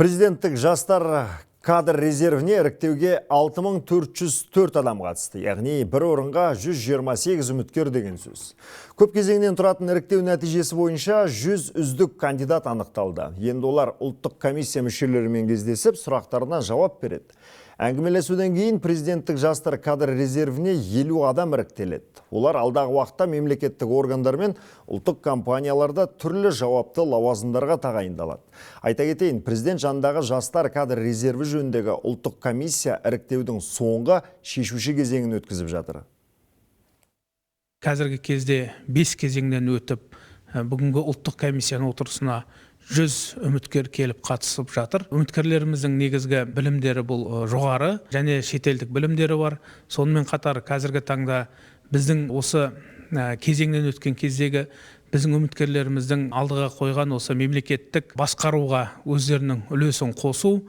Президенттік жастар кадр резервіне іріктеуге 6404 адам қатысты, яғни бір орынға 128 үміткер деген сөз. Көп кезеңнен тұратын іріктеу нәтижесі бойынша 100 үздік кандидат анықталды. Енді олар ұлттық комиссия мүшелерімен кездесіп, сұрақтарына жауап береді. Әңгімелесуден кейін президенттік жастар кадр резервіне 50 адам іріктеледі. Олар алдағы уақытта мемлекеттік органдар мен ұлттық компанияларда түрлі жауапты лауазымдарға тағайындалады. Айта кетейін, президент жанындағы жастар кадр резерві жөніндегі ұлттық комиссия іріктеудің соңғы шешуші кезеңін өткізіп жатыр. Қазіргі кезде 5 кезеңнен өтіп, бүгінгі ұлттық комиссияның отырысына 100 үміткер келіп қатысып жатыр. Үміткерлеріміздің негізгі білімдері бұл жоғары және шетелдік білімдері бар. Сонымен қатар қазіргі таңда біздің осы кезеңнен өткен кездегі біздің үміткерлеріміздің алдыға қойған осы мемлекеттік басқаруға өздерінің үлесін қосу,